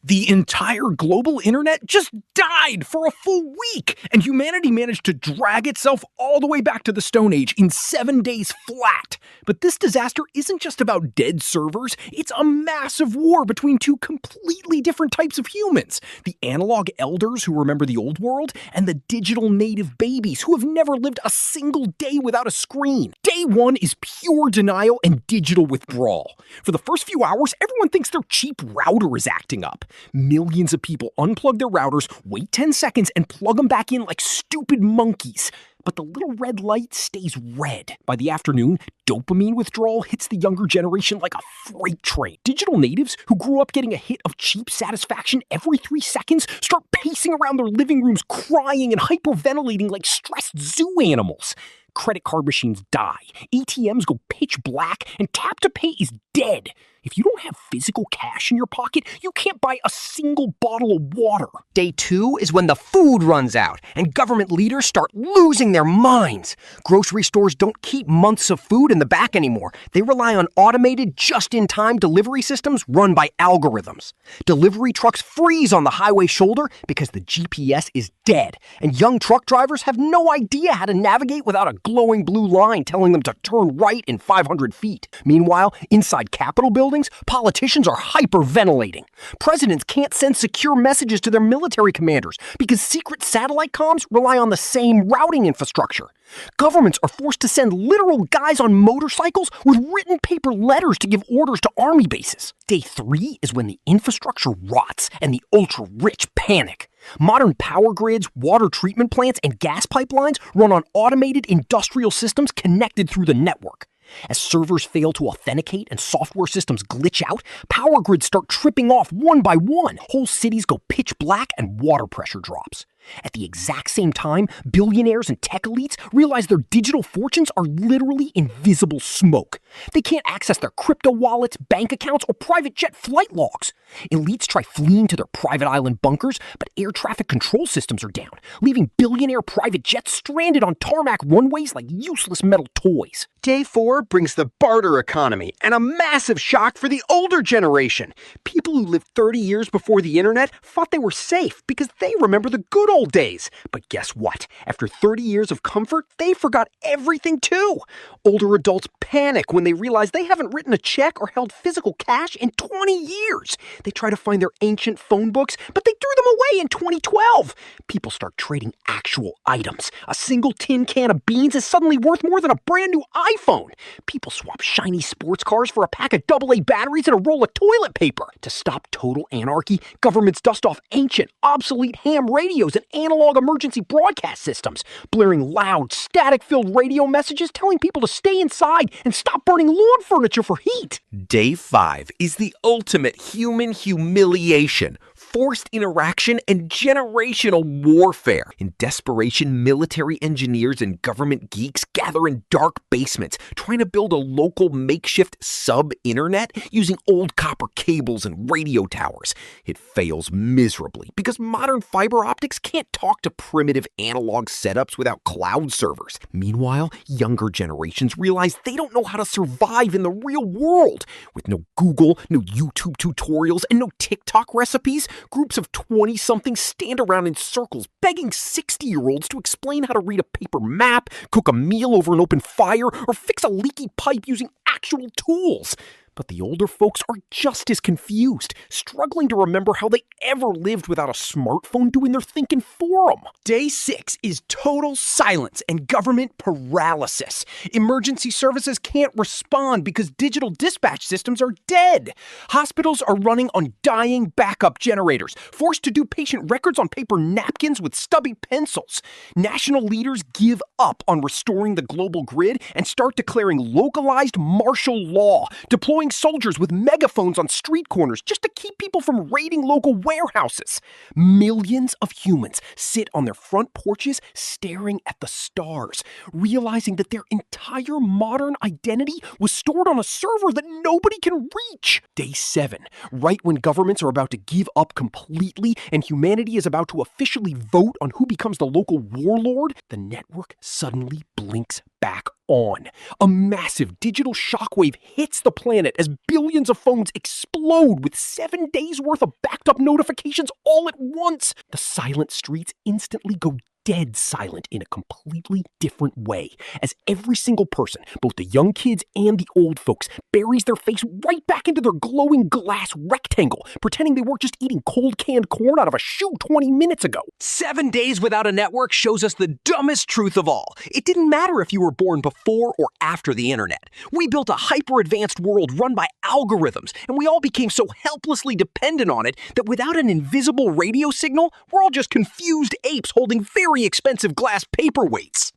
The entire global internet just died for a full week, and humanity managed to drag itself all the way back to the Stone Age in 7 days flat. But this disaster isn't just about dead servers, it's a massive war between two completely different types of humans. The analog elders who remember the old world, and the digital native babies who have never lived a single day without a screen. Day one is pure denial and digital withdrawal. For the first few hours, everyone thinks their cheap router is acting up. Millions of people unplug their routers, wait 10 seconds, and plug them back in like stupid monkeys. But the little red light stays red. By the afternoon, dopamine withdrawal hits the younger generation like a freight train. Digital natives who grew up getting a hit of cheap satisfaction every 3 seconds start pacing around their living rooms crying and hyperventilating like stressed zoo animals. Credit card machines die, ATMs go pitch black, and tap to pay is dead. If you don't have physical cash in your pocket, you can't buy a single bottle of water. Day 2 is when the food runs out and government leaders start losing their minds. Grocery stores don't keep months of food in the back anymore. They rely on automated, just-in-time delivery systems run by algorithms. Delivery trucks freeze on the highway shoulder because the GPS is dead, and young truck drivers have no idea how to navigate without a glowing blue line telling them to turn right in 500 feet. Meanwhile, inside Capitol buildings, politicians are hyperventilating. Presidents can't send secure messages to their military commanders because secret satellite comms rely on the same routing infrastructure. Governments are forced to send literal guys on motorcycles with written paper letters to give orders to army bases. Day 3 is when the infrastructure rots and the ultra-rich panic. Modern power grids, water treatment plants, and gas pipelines run on automated industrial systems connected through the network. As servers fail to authenticate and software systems glitch out, power grids start tripping off one by one. Whole cities go pitch black and water pressure drops. At the exact same time, billionaires and tech elites realize their digital fortunes are literally invisible smoke. They can't access their crypto wallets, bank accounts, or private jet flight logs. Elites try fleeing to their private island bunkers, but air traffic control systems are down, leaving billionaire private jets stranded on tarmac runways like useless metal toys. Day 4 brings the barter economy and a massive shock for the older generation. People who lived 30 years before the internet thought they were safe because they remember the good old days. But guess what? After 30 years of comfort, they forgot everything too. Older adults panic when they realize they haven't written a check or held physical cash in 20 years. They try to find their ancient phone books, but they threw them away in 2012. People start trading actual items. A single tin can of beans is suddenly worth more than a brand new iPhone. People swap shiny sports cars for a pack of AA batteries and a roll of toilet paper. To stop total anarchy, governments dust off ancient, obsolete ham radios and analog emergency broadcast systems, blaring loud, static-filled radio messages telling people to stay inside and stop burning lawn furniture for heat. Day 5 is the ultimate human humiliation, forced interaction, and generational warfare. In desperation, military engineers and government geeks gather in dark basements, trying to build a local makeshift sub-internet using old copper cables and radio towers. It fails miserably because modern fiber optics can't talk to primitive analog setups without cloud servers. Meanwhile, younger generations realize they don't know how to survive in the real world. With no Google, no YouTube tutorials, and no TikTok recipes, groups of 20-somethings stand around in circles begging 60-year-olds to explain how to read a paper map, cook a meal over an open fire, or fix a leaky pipe using actual tools. But the older folks are just as confused, struggling to remember how they ever lived without a smartphone doing their thinking for them. Day 6 is total silence and government paralysis. Emergency services can't respond because digital dispatch systems are dead. Hospitals are running on dying backup generators, forced to do patient records on paper napkins with stubby pencils. National leaders give up on restoring the global grid and start declaring localized martial law, deploying soldiers with megaphones on street corners just to keep people from raiding local warehouses. Millions of humans sit on their front porches staring at the stars, realizing that their entire modern identity was stored on a server that nobody can reach. Day 7, right when governments are about to give up completely and humanity is about to officially vote on who becomes the local warlord, the network suddenly blinks back on. A massive digital shockwave hits the planet as billions of phones explode with 7 days worth of backed up notifications all at once. The silent streets instantly go dead silent in a completely different way, as every single person, both the young kids and the old folks, buries their face right back into their glowing glass rectangle, pretending they weren't just eating cold canned corn out of a shoe 20 minutes ago. 7 days without a network shows us the dumbest truth of all. It didn't matter if you were born before or after the internet. We built a hyper-advanced world run by algorithms, and we all became so helplessly dependent on it that without an invisible radio signal, we're all just confused apes holding very expensive glass paperweights.